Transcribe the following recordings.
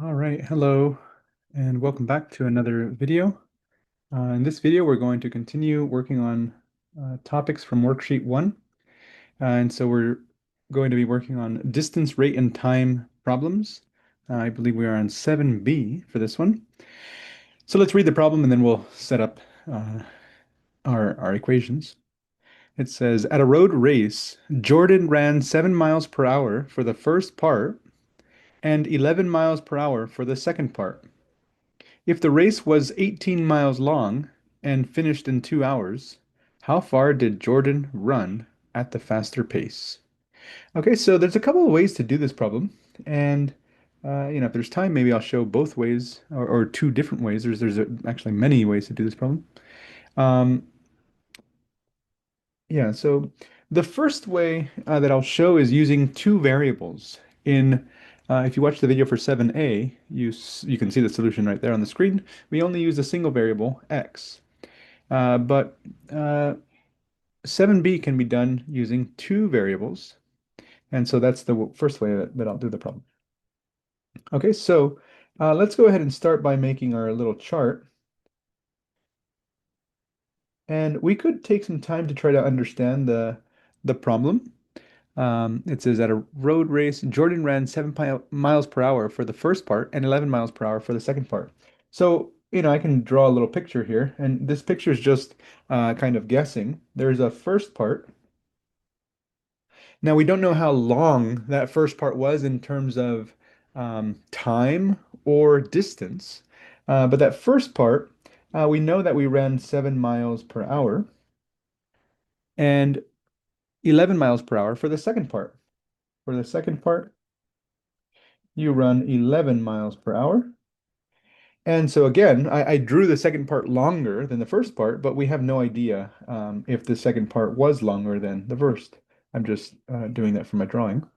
All right, hello, and welcome back to another video. In this video, we're going to continue working on topics from Worksheet 1. And so we're going to be working on distance, rate, and time problems. I believe we are on 7B for this one. So let's read the problem and then we'll set up our equations. It says, at a road race, Jordan ran 7 miles per hour for the first part and 11 miles per hour for the second part. If the race was 18 miles long and finished in 2 hours, how far did Jordan run at the faster pace? Okay, so there's a couple of ways to do this problem, and if there's time, maybe I'll show both ways or two different ways. There's actually many ways to do this problem. Um, yeah, so the first way that I'll show is using two variables. If you watch the video for 7a, you can see the solution right there on the screen. We only use a single variable, x. But 7b can be done using two variables. And so that's the first way that I'll do the problem. Okay, so let's go ahead and start by making our little chart. And we could take some time to try to understand the problem. It says at a road race, Jordan ran 7 miles per hour for the first part and 11 miles per hour for the second part. So, I can draw a little picture here, and this picture is just kind of guessing. There's a first part. Now, we don't know how long that first part was in terms of time or distance, but that first part, we know that we ran 7 miles per hour and 11 miles per hour for the second part. For the second part, you run 11 miles per hour. And so again, I drew the second part longer than the first part, but we have no idea if the second part was longer than the first. I'm just doing that for my drawing.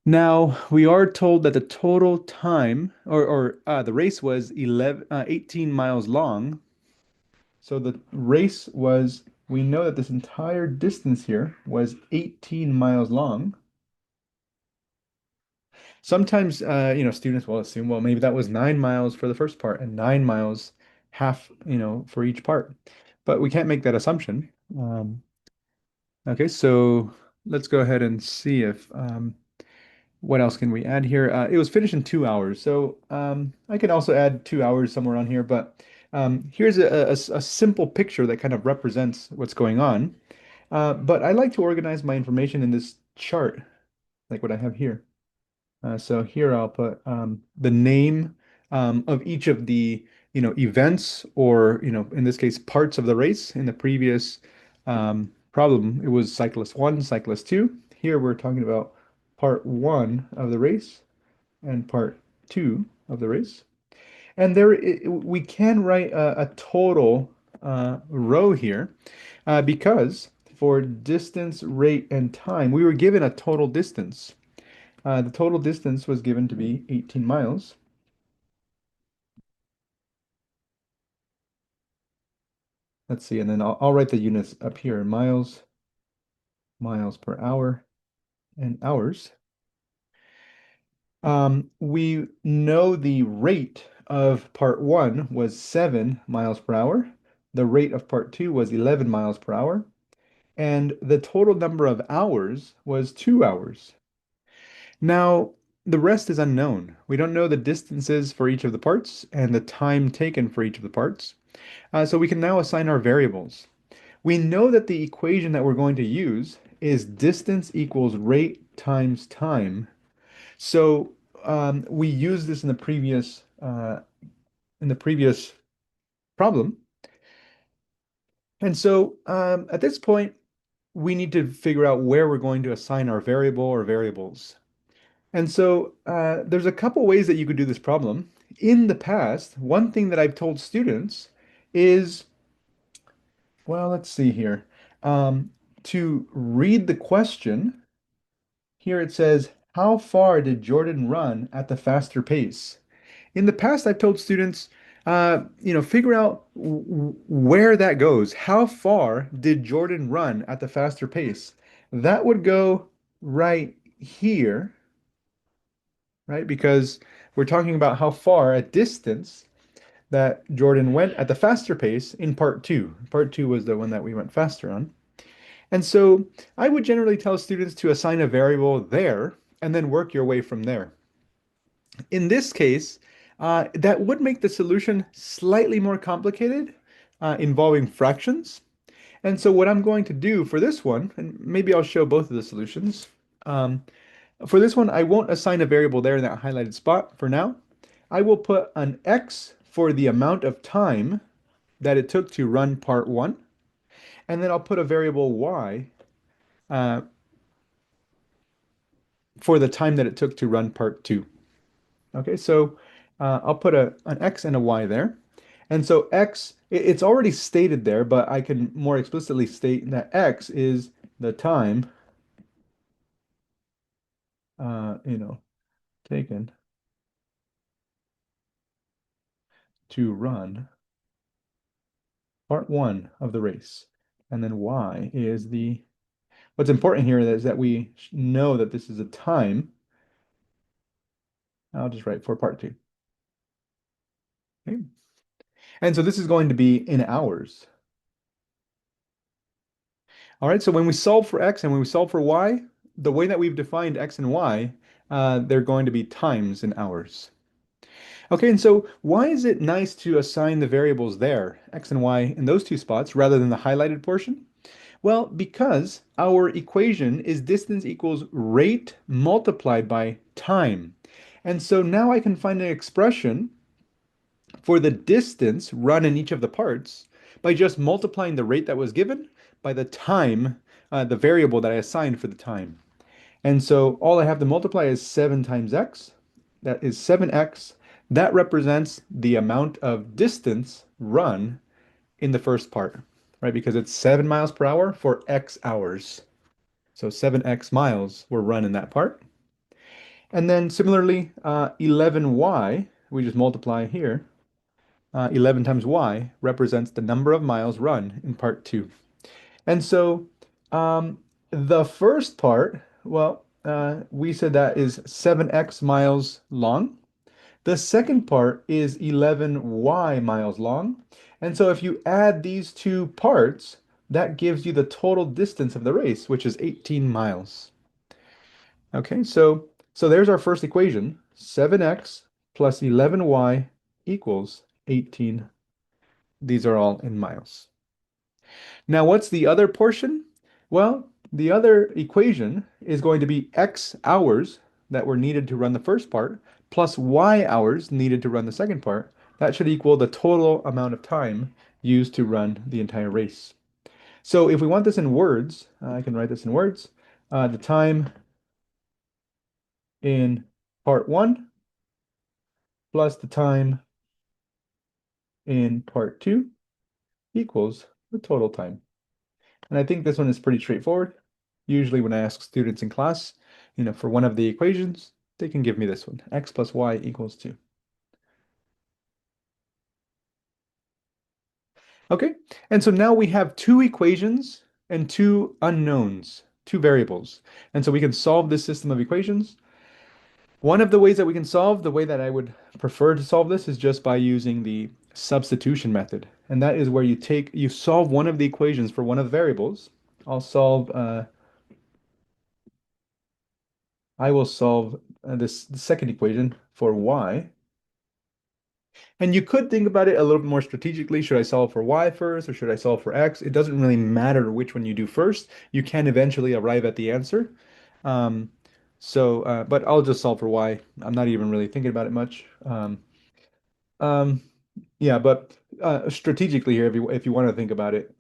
Now, we are told that the total time or the race was 18 miles long. So the race was, we know that this entire distance here was 18 miles long. Sometimes, students will assume, well, maybe that was 9 miles for the first part and 9 miles half, for each part. But we can't make that assumption. Okay, so let's go ahead and see if what else can we add here? It was finished in 2 hours, so I can also add 2 hours somewhere on here. But here's a simple picture that kind of represents what's going on. But I like to organize my information in this chart, like what I have here. So here I'll put the name of each of the events or in this case parts of the race. In the previous problem, it was cyclist one, cyclist two. Here we're talking about part one of the race and part two of the race. And we can write a total row here because for distance, rate, and time, we were given a total distance. The total distance was given to be 18 miles. Let's see, and then I'll write the units up here, miles, miles per hour, and hours. We know the rate of part one was 7 miles per hour. The rate of part two was 11 miles per hour. And the total number of hours was 2 hours. Now, the rest is unknown. We don't know the distances for each of the parts and the time taken for each of the parts. So we can now assign our variables. We know that the equation that we're going to use is distance equals rate times time. So we used this in the previous problem. And so at this point, we need to figure out where we're going to assign our variable or variables. And so there's a couple ways that you could do this problem. In the past, one thing that I've told students is, well, let's see here. To read the question, here it says, how far did Jordan run at the faster pace? In the past, I've told students, figure out where that goes. How far did Jordan run at the faster pace? That would go right here. right? Because we're talking about how far a distance that Jordan went at the faster pace in part two. Part two was the one that we went faster on. And so I would generally tell students to assign a variable there and then work your way from there. In this case, that would make the solution slightly more complicated, involving fractions. And so what I'm going to do for this one, and maybe I'll show both of the solutions. Um, for this one, I won't assign a variable there in that highlighted spot for now. I will put an x for the amount of time that it took to run part one, and then I'll put a variable y uh, for the time that it took to run part two. Okay, so I'll put an x and a y there. And so x, it's already stated there, but I can more explicitly state that x is the time, taken to run part one of the race. And then y is what's important here is that we know that this is a time. I'll just write for part two. Okay. And so this is going to be in hours. All right, so when we solve for x and when we solve for y, the way that we've defined x and y, they're going to be times in hours. Okay, and so why is it nice to assign the variables there, x and y, in those two spots rather than the highlighted portion? Well, because our equation is distance equals rate multiplied by time. And so now I can find an expression for the distance run in each of the parts by just multiplying the rate that was given by the time, the variable that I assigned for the time. And so all I have to multiply is 7 times x. That is 7x. That represents the amount of distance run in the first part, right? Because it's 7 miles per hour for x hours. So 7x miles were run in that part. And then similarly, 11y, we just multiply here. 11 times y represents the number of miles run in part two. And so um, the first part, well, we said that is 7x miles long. The second part is 11y miles long. And so if you add these two parts, that gives you the total distance of the race, which is 18 miles. Okay, so there's our first equation. 7x plus 11y equals 18. These are all in miles. Now, what's the other portion? Well, the other equation is going to be x hours that were needed to run the first part plus y hours needed to run the second part. That should equal the total amount of time used to run the entire race. So if we want this in words, I can write this in words. The time in part one plus the time in part two equals the total time. And I think this one is pretty straightforward. Usually when I ask students in class, for one of the equations, they can give me this one, x plus y equals 2. Okay, and so now we have two equations and two unknowns, two variables. And so we can solve this system of equations. One of the ways that we can solve, the way that I would prefer to solve this is just by using the substitution method. And that is where you solve one of the equations for one of the variables. I will solve this the second equation for y. And you could think about it a little bit more strategically. Should I solve for y first or should I solve for x? It doesn't really matter which one you do first. You can eventually arrive at the answer. Um, but I'll just solve for y. I'm not even really thinking about it much. Um, yeah, but strategically here, if you want to think about it,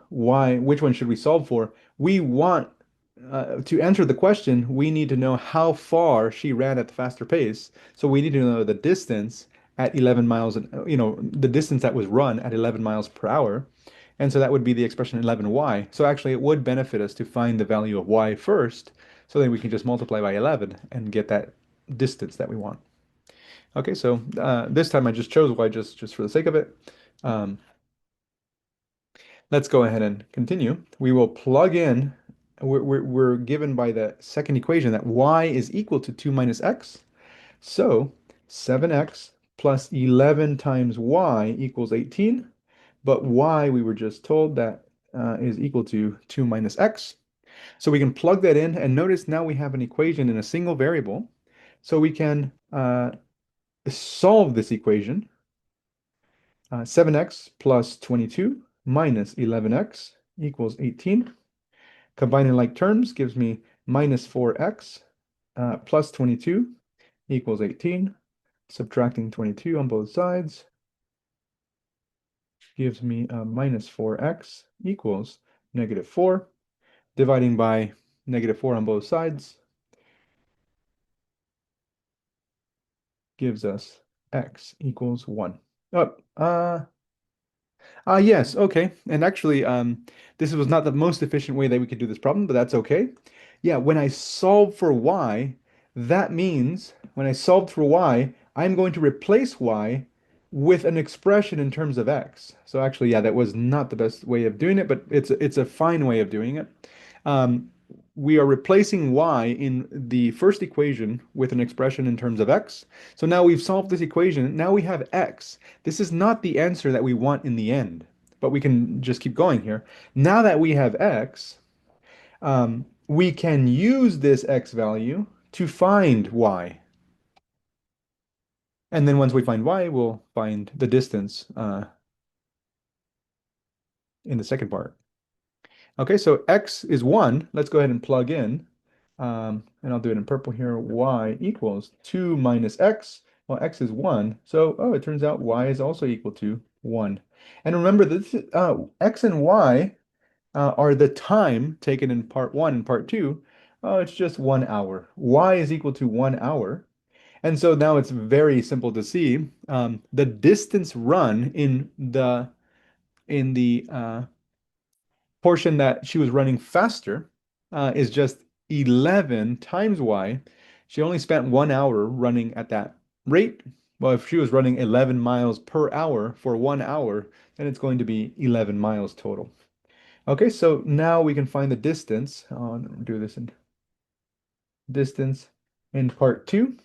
which one should we solve for? We want to answer the question, we need to know how far she ran at the faster pace. So we need to know the distance at 11 miles, the distance that was run at 11 miles per hour. And so that would be the expression 11y. So actually, it would benefit us to find the value of y first, so then we can just multiply by 11 and get that distance that we want. Okay, so this time I just chose y just for the sake of it. Um, let's go ahead and continue. We will plug in, we're given by the second equation that y is equal to 2 minus x. So 7x plus 11 times y equals 18. But y, we were just told that is equal to 2 minus x. So we can plug that in, and notice now we have an equation in a single variable. So we can solve this equation. 7x plus 22 minus 11x equals 18. Combining like terms gives me minus 4x plus 22 equals 18. Subtracting 22 on both sides gives me minus 4x equals negative 4. Dividing by negative 4 on both sides gives us x equals 1. Oh, yes, okay. And actually, this was not the most efficient way that we could do this problem, but that's okay. Yeah, when I solve for y, that means when I solved for y, I'm going to replace y with an expression in terms of x. So actually, yeah, that was not the best way of doing it, but it's a fine way of doing it. Um, we are replacing y in the first equation with an expression in terms of x. So now we've solved this equation. Now we have x. This is not the answer that we want in the end, but we can just keep going here. Now that we have x, we can use this x value to find y. And then once we find y, we'll find the distance in the second part. Okay, so x is 1. Let's go ahead and plug in. And I'll do it in purple here. Y equals 2 minus x. Well, x is 1. So, oh, it turns out y is also equal to 1. And remember, this x and y are the time taken in part 1 and part 2. Oh, it's just 1 hour. Y is equal to 1 hour. And so now it's very simple to see. The distance run in the portion that she was running faster is just 11 times y. She only spent 1 hour running at that rate. Well, if she was running 11 miles per hour for 1 hour, then it's going to be 11 miles total. Okay, so now we can find the distance. I'll do this in distance in part 2.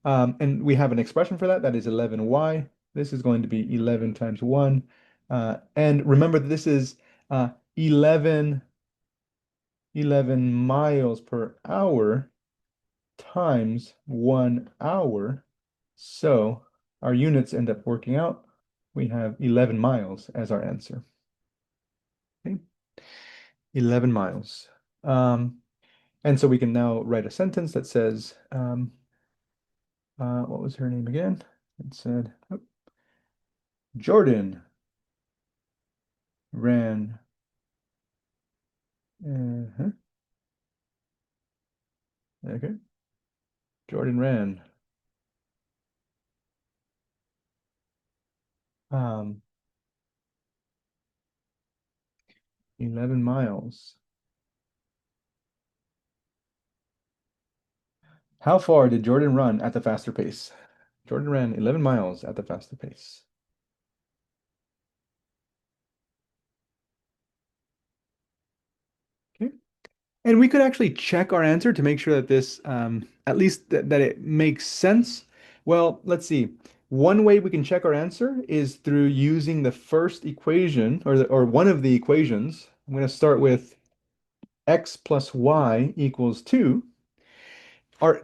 And we have an expression for that. That is 11y. This is going to be 11 times 1. And remember, this is 11 miles per hour times 1 hour. So our units end up working out. We have 11 miles as our answer. Okay, 11 miles. And so we can now write a sentence that says, what was her name again? It said, oh, Jordan ran. uh Okay, Jordan ran um, 11 miles. How far did Jordan run at the faster pace? Jordan ran 11 miles at the faster pace. Okay. And we could actually check our answer to make sure that this, at least that it makes sense. Well, let's see. One way we can check our answer is through using the first equation or one of the equations. I'm going to start with x plus y equals 2.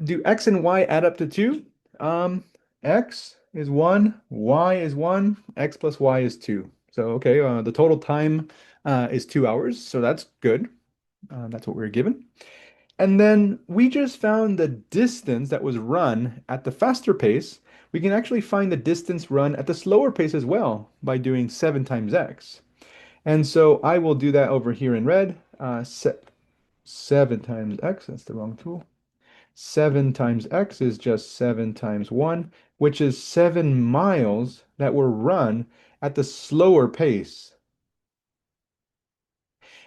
Do x and y add up to 2? Um, X is 1, y is 1, x plus y is 2. So, okay, the total time is 2 hours, so that's good. That's what we were given. And then we just found the distance that was run at the faster pace. We can actually find the distance run at the slower pace as well by doing 7 times x. And so I will do that over here in red. 7 times x, that's the wrong tool. 7 times x is just 7 times 1, which is 7 miles that were run at the slower pace.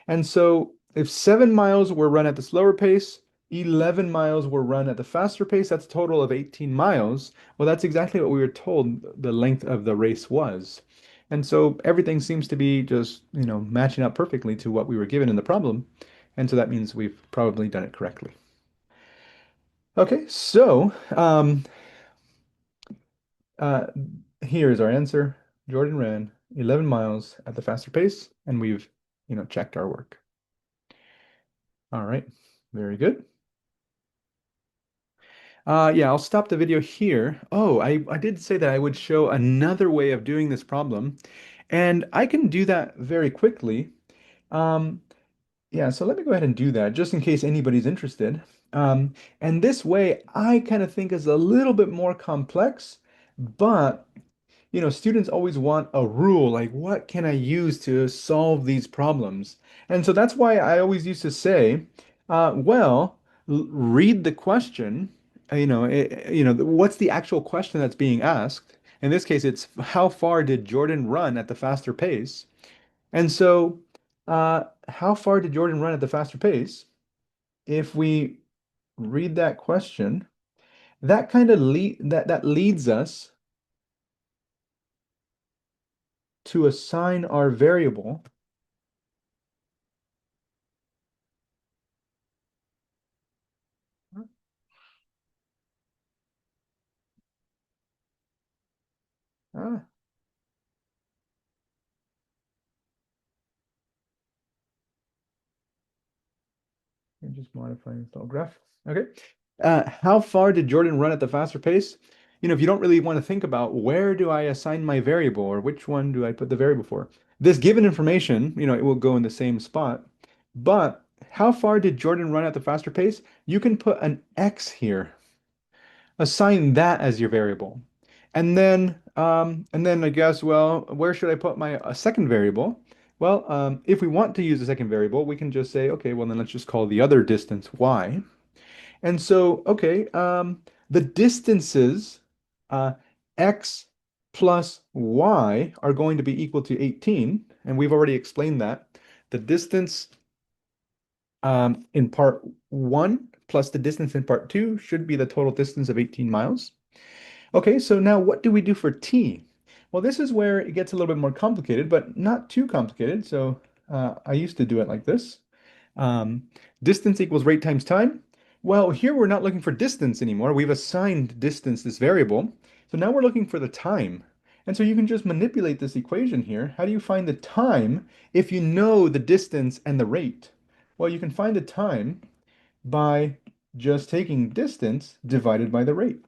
And so if 7 miles were run at the slower pace, 11 miles were run at the faster pace, that's a total of 18 miles. Well, that's exactly what we were told the length of the race was. And so everything seems to be just, matching up perfectly to what we were given in the problem. And so that means we've probably done it correctly. Okay, so Uh, Here is our answer. Jordan ran 11 miles at the faster pace, and we've, checked our work. All right, very good. Yeah, I'll stop the video here. Oh, I did say that I would show another way of doing this problem, and I can do that very quickly. Um, yeah, so let me go ahead and do that just in case anybody's interested. And this way, I kind of think is a little bit more complex, but students always want a rule, like what can I use to solve these problems? And so that's why I always used to say, well, read the question, what's the actual question that's being asked? In this case, it's how far did Jordan run at the faster pace? And so, how far did Jordan run at the faster pace? If we read that question, that kind of that leads us to assign our variable. Ah, I'm just modifying this little graph. Okay. How far did Jordan run at the faster pace? If you don't really want to think about where do I assign my variable or which one do I put the variable for? This given information, it will go in the same spot. But how far did Jordan run at the faster pace? You can put an X here. Assign that as your variable. And then I guess, well, where should I put my second variable? Well, if we want to use a second variable, we can just say, okay, well, then let's just call the other distance y. And so, okay, the distances uh, x plus y are going to be equal to 18. And we've already explained that. The distance in part one plus the distance in part two should be the total distance of 18 miles. Okay, so now what do we do for t? Well, this is where it gets a little bit more complicated, but not too complicated. So I used to do it like this. Um, Distance equals rate times time. Well, here we're not looking for distance anymore. We've assigned distance this variable. So now we're looking for the time. And so you can just manipulate this equation here. How do you find the time if you know the distance and the rate? Well, you can find the time by just taking distance divided by the rate.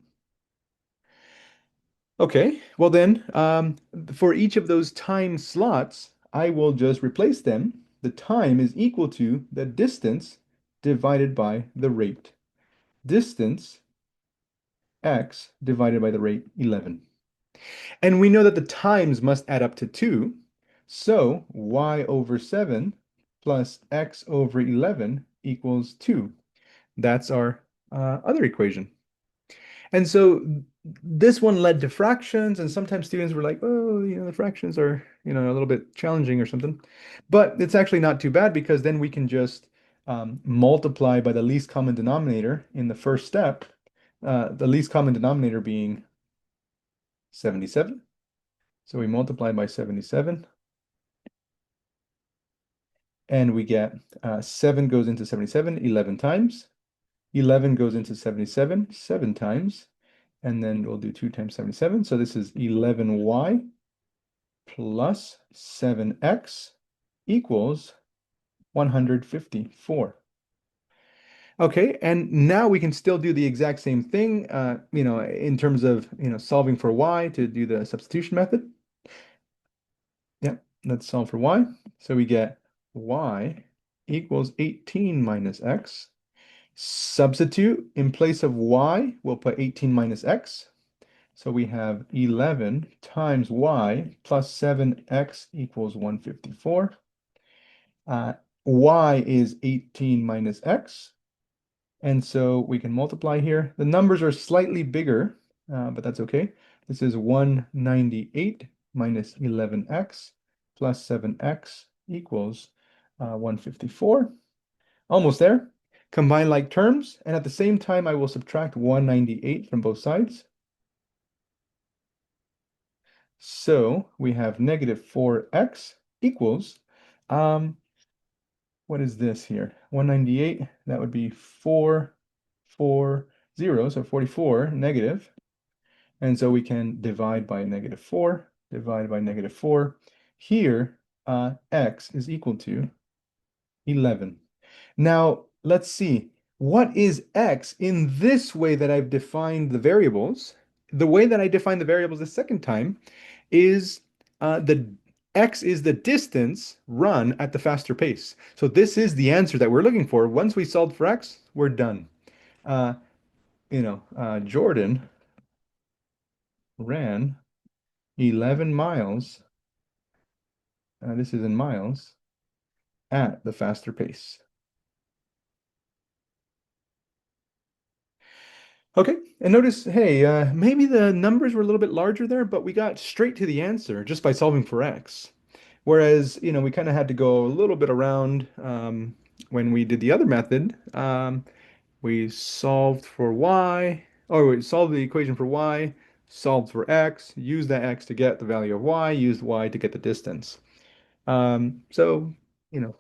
Okay, well then, for each of those time slots, I will just replace them. The time is equal to the distance divided by the rate. Distance, x, divided by the rate, 11. And we know that the times must add up to 2. So y over 7 plus x over 11 equals 2. That's our other equation. And so this one led to fractions, and sometimes students were like, oh, the fractions are, a little bit challenging or something. But it's actually not too bad because then we can just multiply by the least common denominator in the first step, the least common denominator being 77. So we multiply by 77, and we get 7 goes into 77 11 times. 11 goes into 77 7 times. And then we'll do 2 times 77. So this is 11y plus 7x equals 154. Okay, and now we can still do the exact same thing, in terms of, solving for y to do the substitution method. Yeah, let's solve for y. So we get y equals 18 minus x. Substitute in place of y, we'll put 18 minus x. So we have 11 times y plus 7x equals 154. Y is 18 minus x. And so we can multiply here. The numbers are slightly bigger, but that's okay. This is 198 minus 11x plus 7x equals 154. Almost there. Combine like terms, and at the same time, I will subtract 198 from both sides. So we have negative 4x equals, um, what is this here? 198, that would be 440, so 44 negative. And so we can divide by negative 4, divide by negative 4. Here, x is equal to 11. Now, let's see. What is x in this way that I've defined the variables? The way that I defined the variables the second time is the x is the distance run at the faster pace. So this is the answer that we're looking for. Once we solved for x, we're done. Uh, Jordan ran 11 miles, this is in miles, at the faster pace. Okay, and notice, hey, maybe the numbers were a little bit larger there, but we got straight to the answer just by solving for x. Whereas, we kind of had to go a little bit around when we did the other method. We solved for y, or we solved the equation for y, solved for x, used that x to get the value of y, used y to get the distance. So,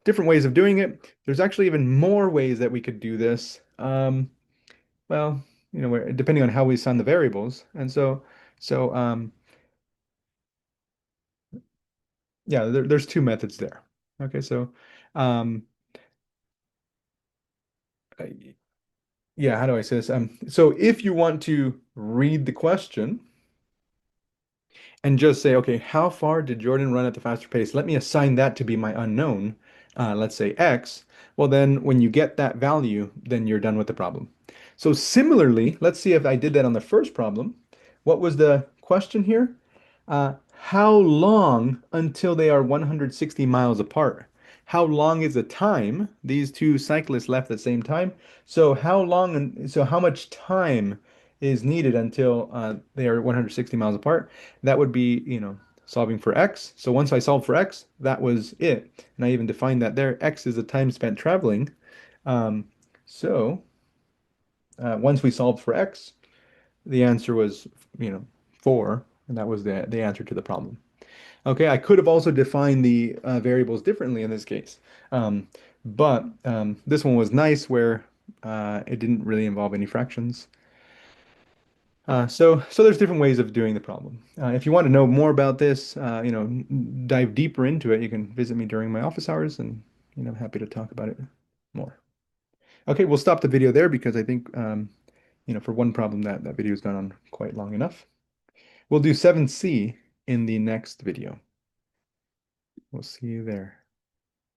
different ways of doing it. There's actually even more ways that we could do this. Well, depending on how we assign the variables. And so, yeah, there's two methods there. Okay, so, um, uh, yeah, how do I say this? So if you want to read the question and just say, okay, how far did Jordan run at the faster pace? Let me assign that to be my unknown, let's say X. Well, then when you get that value, then you're done with the problem. So similarly, let's see if I did that on the first problem. What was the question here? How long until they are 160 miles apart? How long is the time? These two cyclists left at the same time. So how long, so how much time is needed until they are 160 miles apart? That would be, solving for x. So once I solved for x, that was it. And I even defined that there. X is the time spent traveling. Um, so once we solved for x, the answer was, 4, and that was the answer to the problem. Okay, I could have also defined the variables differently in this case. Um, but this one was nice where it didn't really involve any fractions. So there's different ways of doing the problem. If you want to know more about this, dive deeper into it, you can visit me during my office hours, and I'm happy to talk about it more. Okay, we'll stop the video there because I think for one problem that video has gone on quite long enough. We'll do 7C in the next video. We'll see you there.